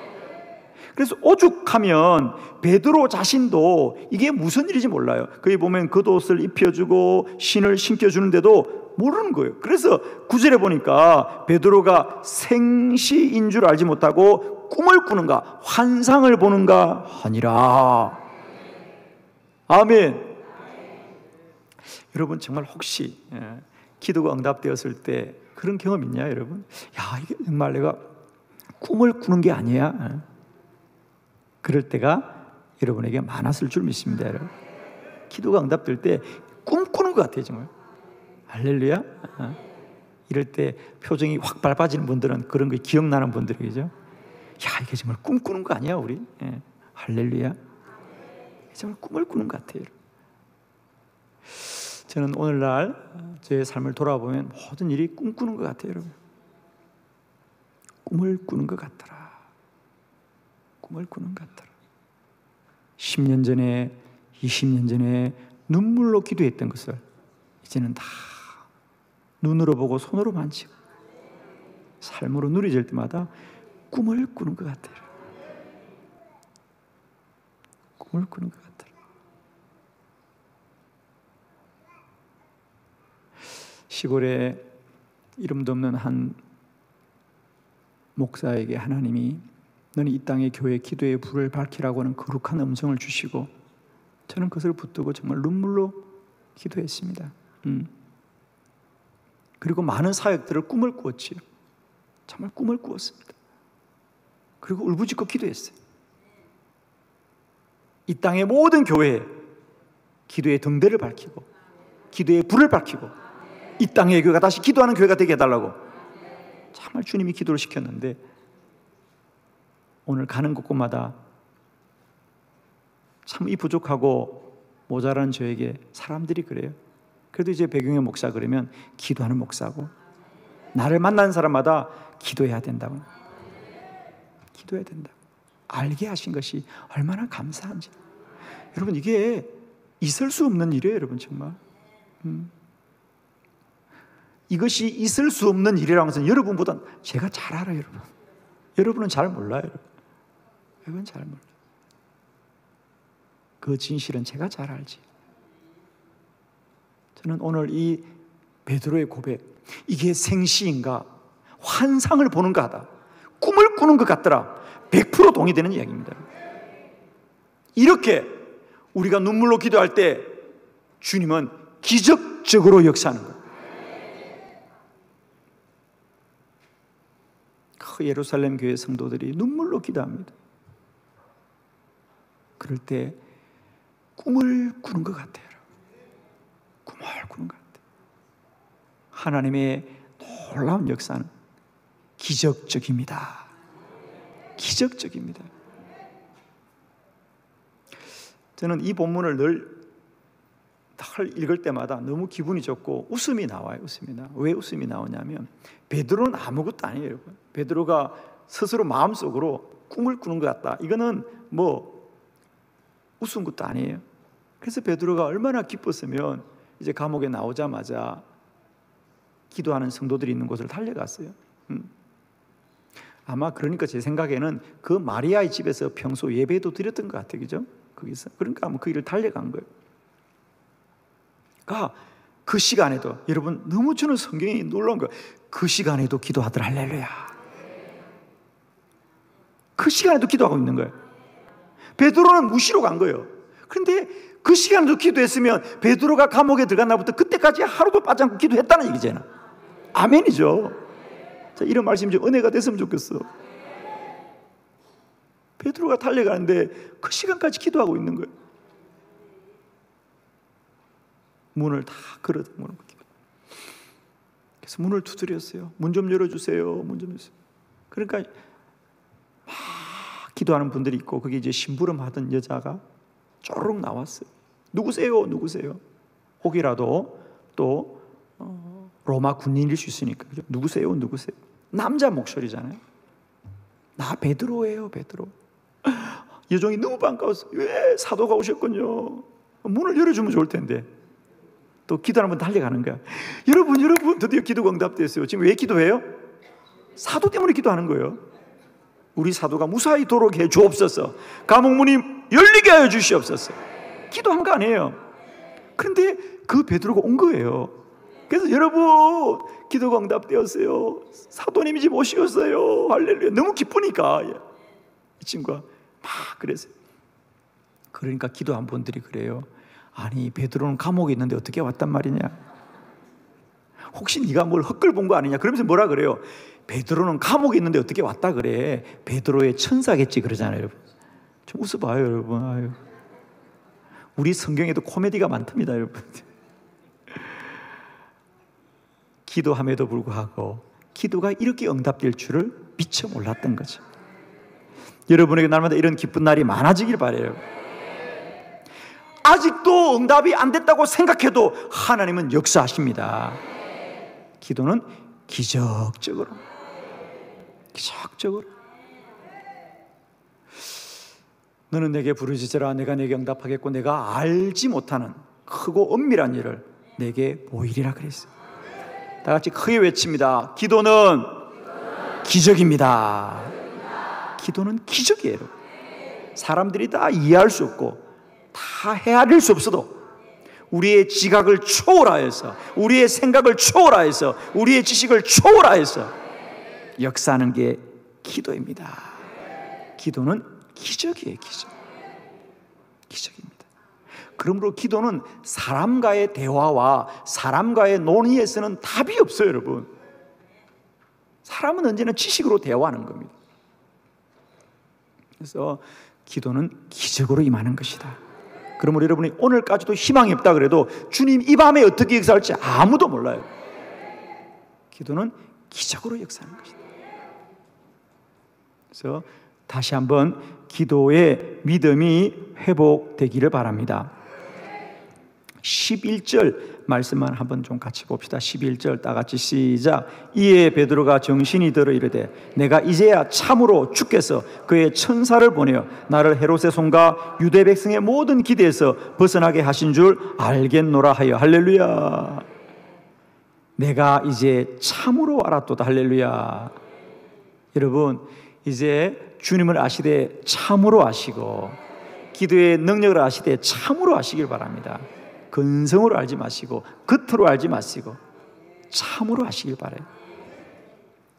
그래서 오죽하면 베드로 자신도 이게 무슨 일인지 몰라요. 거기 보면 겉옷을 입혀주고 신을 신겨주는데도 모르는 거예요. 그래서 9절에 보니까 베드로가 생시인 줄 알지 못하고 꿈을 꾸는가 환상을 보는가 하니라. 아멘. 여러분 정말 혹시 기도가 응답되었을 때 그런 경험 있냐 여러분? 야, 이게 정말 내가 꿈을 꾸는 게 아니야. 그럴 때가 여러분에게 많았을 줄 믿습니다. 여러분. 기도가 응답될 때 꿈꾸는 것 같아요. 정말. 할렐루야. 이럴 때 표정이 확 밝아지는 분들은 그런 거 기억나는 분들이죠. 야, 이게 정말 꿈꾸는 거 아니야 우리? 할렐루야. 정말 꿈을 꾸는 것 같아요. 저는 오늘날 제 삶을 돌아보면 모든 일이 꿈꾸는 것 같아요. 여러분. 꿈을 꾸는 것 같더라. 꿈을 꾸는 것 같더라. 10년 전에 20년 전에 눈물로 기도했던 것을 이제는 다 눈으로 보고 손으로 만지고 삶으로 누려질 때마다 꿈을 꾸는 것 같아요. 꿈을 꾸는 것 같아요. 시골에 이름도 없는 한 목사에게 하나님이 너는 이 땅의 교회 기도의 불을 밝히라고 하는 거룩한 음성을 주시고 저는 그것을 붙들고 정말 눈물로 기도했습니다. 그리고 많은 사역들을 꿈을 꾸었지요. 정말 꿈을 꾸었습니다. 그리고 울부짖고 기도했어요. 이 땅의 모든 교회에 기도의 등대를 밝히고 기도의 불을 밝히고 이 땅의 교회가 다시 기도하는 교회가 되게 해달라고 정말 주님이 기도를 시켰는데 오늘 가는 곳곳마다 참 이 부족하고 모자란 저에게 사람들이 그래요. 그래도 이제 배경의 목사 그러면 기도하는 목사고 나를 만나는 사람마다 기도해야 된다고 기도해야 된다고 알게 하신 것이 얼마나 감사한지. 여러분 이게 있을 수 없는 일이에요. 여러분 정말 이것이 있을 수 없는 일이라는 것은 여러분보다 제가 잘 알아요. 여러분. 여러분은 잘 몰라요. 여러분 잘 몰라요. 그 진실은 제가 잘 알지. 저는 오늘 이 베드로의 고백, 이게 생시인가 환상을 보는 것 같다, 꿈을 꾸는 것 같더라, 100% 동의되는 이야기입니다. 이렇게 우리가 눈물로 기도할 때 주님은 기적적으로 역사하는 거예요. 그 예루살렘 교회 성도들이 눈물로 기도합니다. 그럴 때 꿈을 꾸는 것 같아요. 꿈을 꾸는 것 같아요. 하나님의 놀라운 역사는 기적적입니다. 기적적입니다. 저는 이 본문을 늘 읽을 때마다 너무 기분이 좋고 웃음이 나와요. 웃음이 나. 왜 웃음이 나오냐면 베드로는 아무것도 아니에요, 여러분. 베드로가 스스로 마음속으로 꿈을 꾸는 것 같다. 이거는 뭐 웃은 것도 아니에요. 그래서 베드로가 얼마나 기뻤으면 이제 감옥에 나오자마자 기도하는 성도들이 있는 곳을 달려갔어요. 아마 그러니까 제 생각에는 그 마리아의 집에서 평소 예배도 드렸던 것 같아요, 그죠? 거기서. 그러니까 아마 그 길을 달려간 거예요. 그 시간에도 여러분 너무 저는 성경이 놀라운 거예요. 그 시간에도 기도하더라. 할렐루야. 그 시간에도 기도하고 있는 거예요. 베드로는 무시로 간 거예요. 그런데 그 시간에도 기도했으면 베드로가 감옥에 들어간 날부터 그때까지 하루도 빠지 않고 기도했다는 얘기잖아. 아멘이죠. 자, 이런 말씀이 좀 은혜가 됐으면 좋겠어. 베드로가 달려가는데 그 시간까지 기도하고 있는 거예요. 문을 다 걸어담는 거예요. 그래서 문을 두드렸어요. 문 좀 열어주세요. 문 좀 열어주세요. 그러니까 막 기도하는 분들이 있고 거기 이제 심부름하던 여자가 쪼르륵 나왔어요. 누구세요? 누구세요? 혹이라도 또 로마 군인일 수 있으니까. 그죠? 누구세요? 누구세요? 남자 목소리잖아요. 나 베드로예요, 베드로. 여종이 너무 반가웠어요. 왜 사도가 오셨군요. 문을 열어주면 좋을 텐데. 또 기도하는 분 달려가는 거야. 여러분 드디어 기도가 응답됐어요. 지금 왜 기도해요? 사도 때문에 기도하는 거예요. 우리 사도가 무사히 돌아오게 해 주옵소서. 감옥문이 열리게 하여 주시옵소서. 기도한 거 아니에요. 그런데 그 베드로가 온 거예요. 그래서 여러분 기도가 응답되었어요. 사도님이 지금 오시겠어요. 할렐루야. 너무 기쁘니까 이 친구가 막 그랬어요. 그러니까 기도한 분들이 그래요. 아니 베드로는 감옥에 있는데 어떻게 왔단 말이냐. 혹시 네가 뭘 헛글 본 거 아니냐. 그러면서 뭐라 그래요. 베드로는 감옥에 있는데 어떻게 왔다 그래. 베드로의 천사겠지 그러잖아요. 여러분. 좀 웃어봐요 여러분. 아유. 우리 성경에도 코미디가 많답니다 여러분. 기도함에도 불구하고 기도가 이렇게 응답될 줄을 미처 몰랐던 거죠. 여러분에게 날마다 이런 기쁜 날이 많아지길 바라요. 아직도 응답이 안 됐다고 생각해도 하나님은 역사하십니다. 기도는 기적적으로 너는 내게 부르짖으라. 내가 내게 응답하겠고 내가 알지 못하는 크고 엄밀한 일을 내게 보이리라 그랬어요. 다 같이 크게 외칩니다. 기도는 기적입니다. 기도는 기적이에요. 사람들이 다 이해할 수 없고 다 헤아릴 수 없어도 우리의 지각을 초월하여서 우리의 생각을 초월하여서 우리의 지식을 초월하여서 역사하는 게 기도입니다. 기도는 기적이에요. 기적입니다. 그러므로 기도는 사람과의 대화와 사람과의 논의에서는 답이 없어요. 여러분, 사람은 언제나 지식으로 대화하는 겁니다. 그래서 기도는 기적으로 임하는 것이다. 그러므로 여러분이 오늘까지도 희망이 없다 그래도 주님 이 밤에 어떻게 역사할지 아무도 몰라요. 기도는 기적으로 역사하는 것이다. 그래서 다시 한번 기도의 믿음이 회복되기를 바랍니다. 11절 말씀만 한번 좀 같이 봅시다. 11절 다 같이 시작. 이에 베드로가 정신이 들어 이르되 내가 이제야 참으로 주께서 그의 천사를 보내어 나를 헤롯의 손과 유대 백성의 모든 기대에서 벗어나게 하신 줄 알겠노라 하여. 할렐루야. 내가 이제 참으로 알았도다. 할렐루야. 여러분 이제 주님을 아시되 참으로 아시고 기도의 능력을 아시되 참으로 아시길 바랍니다. 근성으로 알지 마시고 겉으로 알지 마시고 참으로 아시길 바라요.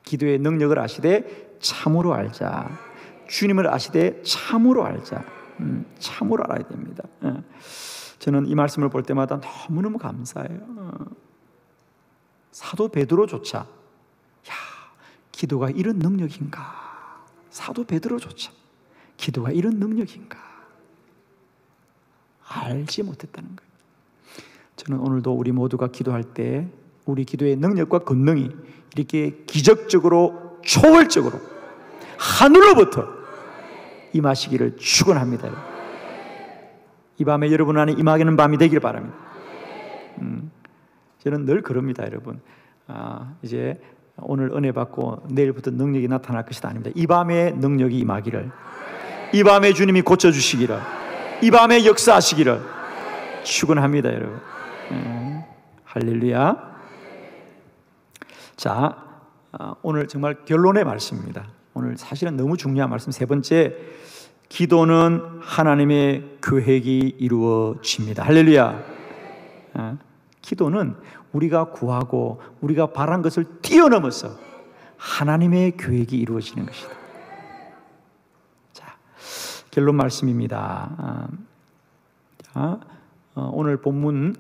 기도의 능력을 아시되 참으로 알자. 주님을 아시되 참으로 알자. 참으로 알아야 됩니다. 저는 이 말씀을 볼 때마다 너무너무 감사해요. 사도 베드로조차 야, 기도가 이런 능력인가. 사도 베드로조차 기도가 이런 능력인가. 알지 못했다는 거예요. 저는 오늘도 우리 모두가 기도할 때 우리 기도의 능력과 권능이 이렇게 기적적으로 초월적으로 하늘로부터 임하시기를 축원합니다. 이 밤에 여러분 안에 임하기는 밤이 되길 바랍니다. 저는 늘 그럽니다, 여러분. 이제 오늘 은혜 받고 내일부터 능력이 나타날 것이 아닙니다. 이 밤에 능력이 임하기를, 이 밤에 주님이 고쳐주시기를, 이 밤에 역사하시기를 축원합니다, 여러분. 할렐루야. 자, 오늘 정말 결론의 말씀입니다. 오늘 사실은 너무 중요한 말씀. 세 번째, 기도는 하나님의 계획이 이루어집니다. 할렐루야. 기도는 우리가 구하고 우리가 바란 것을 뛰어넘어서 하나님의 계획이 이루어지는 것이다. 자, 결론 말씀입니다. 오늘 본문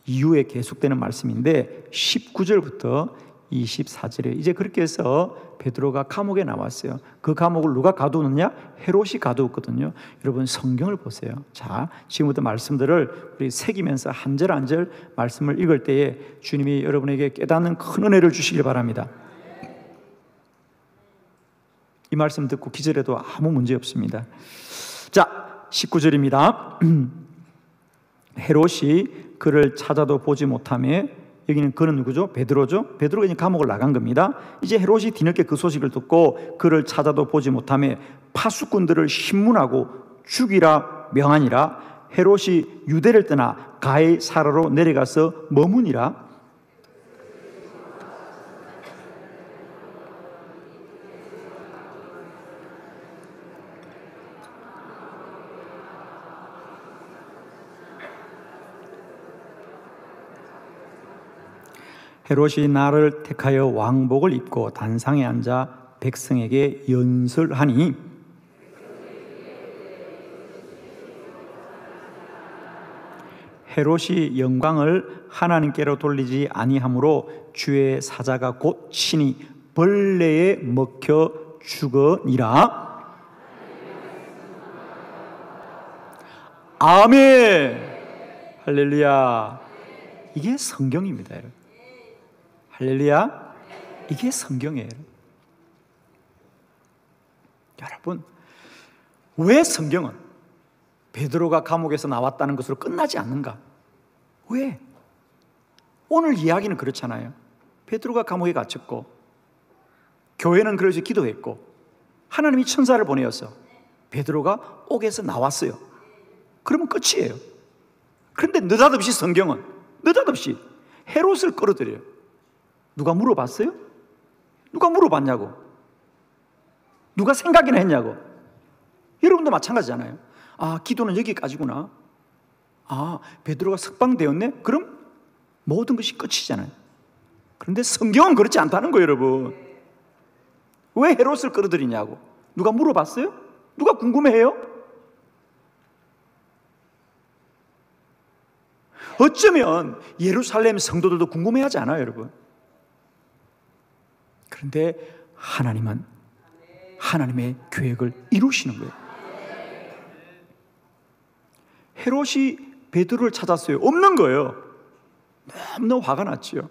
이후에 계속되는 말씀인데 19절부터 24절에 이제 그렇게 해서 베드로가 감옥에 나왔어요. 그 감옥을 누가 가두었느냐? 헤롯이 가두었거든요. 여러분 성경을 보세요. 자, 지금부터 말씀들을 우리 새기면서 한 절 한 절 말씀을 읽을 때에 주님이 여러분에게 깨닫는 큰 은혜를 주시길 바랍니다. 이 말씀 듣고 기절해도 아무 문제 없습니다. 자, 19절입니다. 헤롯이 그를 찾아도 보지 못하며, 여기는 그는 누구죠? 베드로죠. 베드로가 이제 감옥을 나간 겁니다. 이제 헤롯이 뒤늦게 그 소식을 듣고 그를 찾아도 보지 못하며 파수꾼들을 신문하고 죽이라 명하니라. 헤롯이 유대를 떠나 가이사라로 내려가서 머무니라. 헤롯이 나를 택하여 왕복을 입고 단상에 앉아 백성에게 연설하니, 헤롯이 영광을 하나님께로 돌리지 아니하므로 주의 사자가 곧 친히 벌레에 먹혀 죽으니라. 아멘. 할렐루야. 이게 성경입니다, 여러분. 할렐루야. 이게 성경이에요. 여러분, 왜 성경은 베드로가 감옥에서 나왔다는 것으로 끝나지 않는가? 왜? 오늘 이야기는 그렇잖아요. 베드로가 감옥에 갇혔고 교회는 그래서 기도했고 하나님이 천사를 보내어서 베드로가 옥에서 나왔어요. 그러면 끝이에요. 그런데 느닷없이 성경은 느닷없이 헤롯을 끌어들여요. 누가 물어봤어요? 누가 물어봤냐고? 누가 생각이나 했냐고? 여러분도 마찬가지잖아요. 아, 기도는 여기까지구나. 아, 베드로가 석방되었네? 그럼 모든 것이 끝이잖아요. 그런데 성경은 그렇지 않다는 거예요, 여러분. 왜 헤롯을 끌어들이냐고? 누가 물어봤어요? 누가 궁금해해요? 어쩌면 예루살렘 성도들도 궁금해하지 않아요, 여러분. 그런데 하나님은 하나님의 계획을 이루시는 거예요. 헤롯이 베드로를 찾았어요. 없는 거예요. 너무너무 화가 났죠.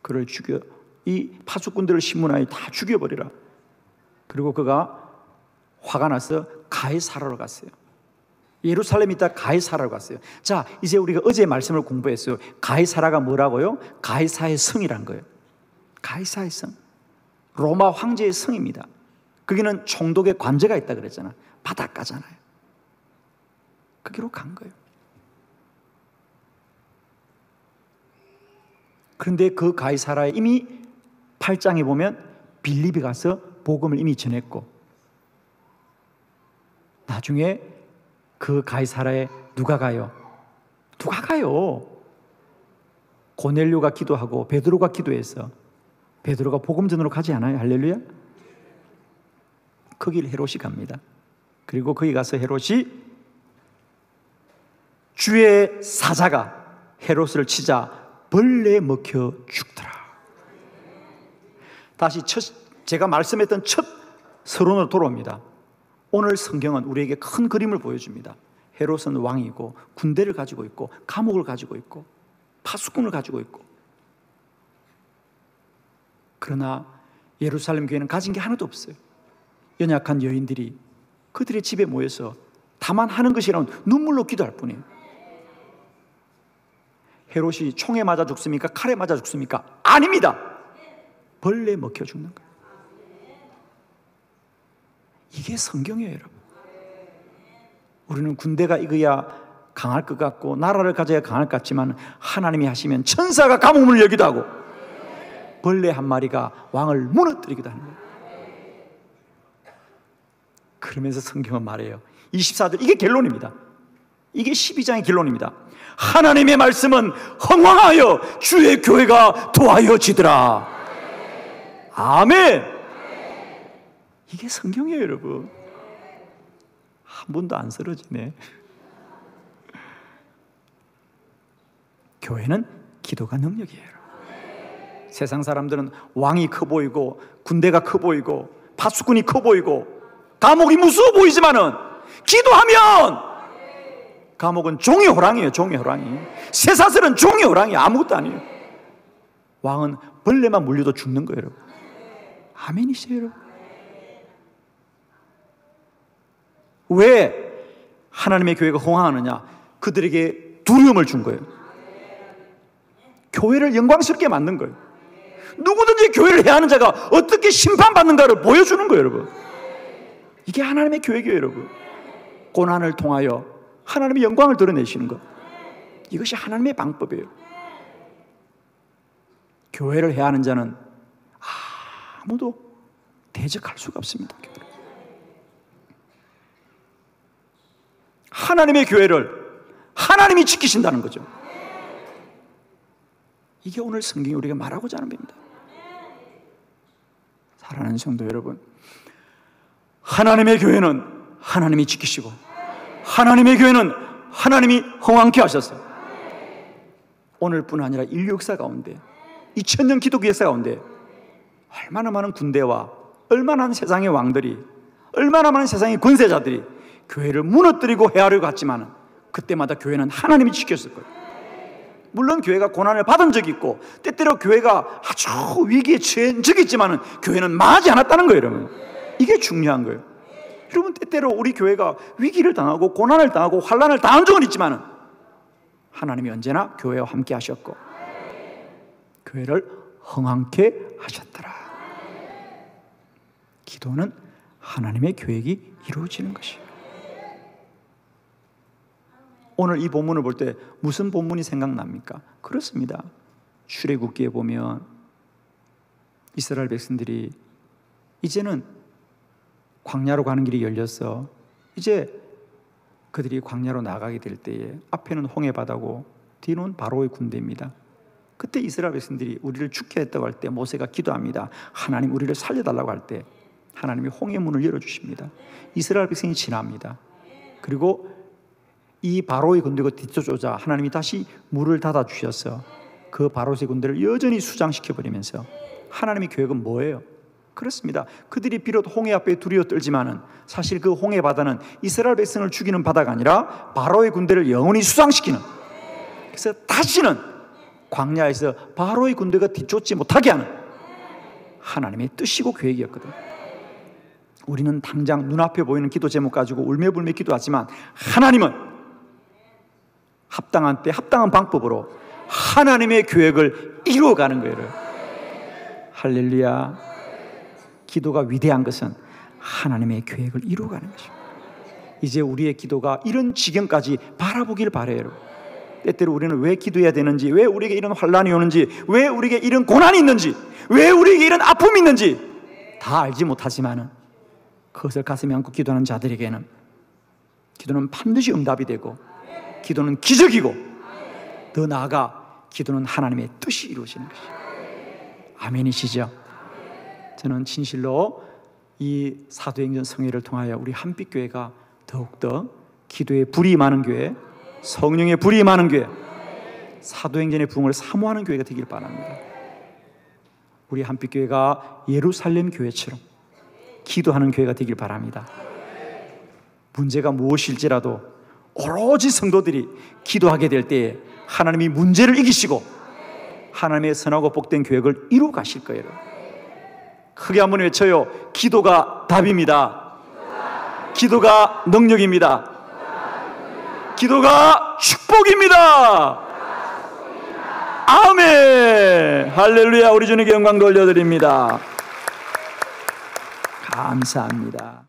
그를 죽여, 이 파수꾼들을 신문하여 다 죽여버리라. 그리고 그가 화가 나서 가이사라로 갔어요. 예루살렘에 있다 가이사라로 갔어요. 자, 이제 우리가 어제 말씀을 공부했어요. 가이사라가 뭐라고요? 가이사의 성이란 거예요. 가이사의 성, 로마 황제의 성입니다. 거기는 총독의 관제가 있다 그랬잖아. 바닷가잖아요. 거기로 간 거예요. 그런데 그 가이사라에 이미 8장에 보면 빌립이 가서 복음을 이미 전했고, 나중에 그 가이사라에 누가 가요? 누가 가요? 고넬료가 기도하고 베드로가 기도해서 베드로가 복음 전으로 가지 않아요? 할렐루야. 거기를 헤롯이 갑니다. 그리고 거기 가서 헤롯이 주의 사자가 헤롯을 치자 벌레에 먹혀 죽더라. 다시 제가 말씀했던 첫 서론으로 돌아옵니다. 오늘 성경은 우리에게 큰 그림을 보여줍니다. 헤롯은 왕이고 군대를 가지고 있고 감옥을 가지고 있고 파수꾼을 가지고 있고, 그러나 예루살렘 교회는 가진 게 하나도 없어요. 연약한 여인들이 그들의 집에 모여서 다만 하는 것이라면 눈물로 기도할 뿐이에요. 헤롯이 총에 맞아 죽습니까? 칼에 맞아 죽습니까? 아닙니다. 벌레에 먹혀 죽는 거예요. 이게 성경이에요, 여러분. 우리는 군대가 이거야 강할 것 같고 나라를 가져야 강할 것 같지만, 하나님이 하시면 천사가 가뭄을 열기도 하고 벌레 한 마리가 왕을 무너뜨리기도 하는 거예요. 그러면서 성경은 말해요. 24절, 이게 결론입니다. 이게 12장의 결론입니다. 하나님의 말씀은 흥왕하여 주의 교회가 도하여지더라. 아멘. 이게 성경이에요, 여러분. 한 번도 안 쓰러지네. 교회는 기도가 능력이에요. 세상 사람들은 왕이 커 보이고 군대가 커 보이고 파수꾼이 커 보이고 감옥이 무서워 보이지만은, 기도하면 감옥은 종이 호랑이에요. 종이 호랑이. 쇠사슬은 종이 호랑이, 아무것도 아니에요. 왕은 벌레만 물려도 죽는 거예요, 여러분. 아멘이세요, 여러분? 왜 하나님의 교회가 흥황하느냐? 그들에게 두려움을 준 거예요. 교회를 영광스럽게 만든 거예요. 누구든지 교회를 해야 하는 자가 어떻게 심판받는가를 보여주는 거예요, 여러분. 이게 하나님의 교회예요, 여러분. 고난을 통하여 하나님의 영광을 드러내시는 것, 이것이 하나님의 방법이에요. 교회를 해야 하는 자는 아무도 대적할 수가 없습니다. 하나님의 교회를 하나님이 지키신다는 거죠. 이게 오늘 성경이 우리가 말하고자 하는 겁니다. 사랑하는 성도 여러분, 하나님의 교회는 하나님이 지키시고, 하나님의 교회는 하나님이 흥왕케 하셨어요. 오늘뿐 아니라 인류 역사 가운데, 2000년 기독교 역사 가운데 얼마나 많은 군대와 얼마나 많은 세상의 왕들이, 얼마나 많은 세상의 권세자들이 교회를 무너뜨리고 해하려고 했지만, 그때마다 교회는 하나님이 지켰을 거예요. 물론 교회가 고난을 받은 적이 있고 때때로 교회가 아주 위기에 처한 적이 있지만 교회는 망하지 않았다는 거예요, 여러분. 이게 중요한 거예요. 여러분, 때때로 우리 교회가 위기를 당하고 고난을 당하고 환난을 당한 적은 있지만 하나님이 언제나 교회와 함께 하셨고 교회를 흥왕케 하셨더라. 기도는 하나님의 계획이 이루어지는 것이에요. 오늘 이 본문을 볼 때 무슨 본문이 생각납니까? 그렇습니다. 출애굽기에 보면 이스라엘 백성들이 이제는 광야로 가는 길이 열렸어. 이제 그들이 광야로 나가게 될 때에 앞에는 홍해바다고 뒤는 바로의 군대입니다. 그때 이스라엘 백성들이 우리를 죽게 했다고 할 때 모세가 기도합니다. 하나님, 우리를 살려달라고 할 때 하나님이 홍해문을 열어주십니다. 이스라엘 백성이 지납니다. 그리고 이 바로의 군대가 뒤쫓아오자 하나님이 다시 물을 닫아주셔서 그 바로의 군대를 여전히 수장시켜버리면서, 하나님의 계획은 뭐예요? 그렇습니다. 그들이 비록 홍해 앞에 두려워 떨지만은 사실 그 홍해 바다는 이스라엘 백성을 죽이는 바다가 아니라 바로의 군대를 영원히 수장시키는, 그래서 다시는 광야에서 바로의 군대가 뒤쫓지 못하게 하는 하나님의 뜻이고 계획이었거든. 우리는 당장 눈앞에 보이는 기도 제목 가지고 울며불며 기도하지만 하나님은 합당한 때 합당한 방법으로 하나님의 계획을 이루어가는 거예요. 할렐루야. 기도가 위대한 것은 하나님의 계획을 이루어가는 것입니다. 이제 우리의 기도가 이런 지경까지 바라보길 바라요. 때때로 우리는 왜 기도해야 되는지, 왜 우리에게 이런 환난이 오는지, 왜 우리에게 이런 고난이 있는지, 왜 우리에게 이런 아픔이 있는지 다 알지 못하지만 그것을 가슴에 안고 기도하는 자들에게는 기도는 반드시 응답이 되고, 기도는 기적이고, 더 나아가 기도는 하나님의 뜻이 이루어지는 것이죠. 아멘이시죠? 저는 진실로 이 사도행전 성회를 통하여 우리 한빛교회가 더욱더 기도에 불이 많은 교회, 성령의 불이 많은 교회, 사도행전의 부흥을 사모하는 교회가 되길 바랍니다. 우리 한빛교회가 예루살렘 교회처럼 기도하는 교회가 되길 바랍니다. 문제가 무엇일지라도 오로지 성도들이 기도하게 될 때에 하나님이 문제를 이기시고 하나님의 선하고 복된 계획을 이루어 가실 거예요. 크게 한번 외쳐요. 기도가 답입니다. 기도가 능력입니다. 기도가 축복입니다. 아멘. 할렐루야. 우리 주님께 영광 돌려드립니다. 감사합니다.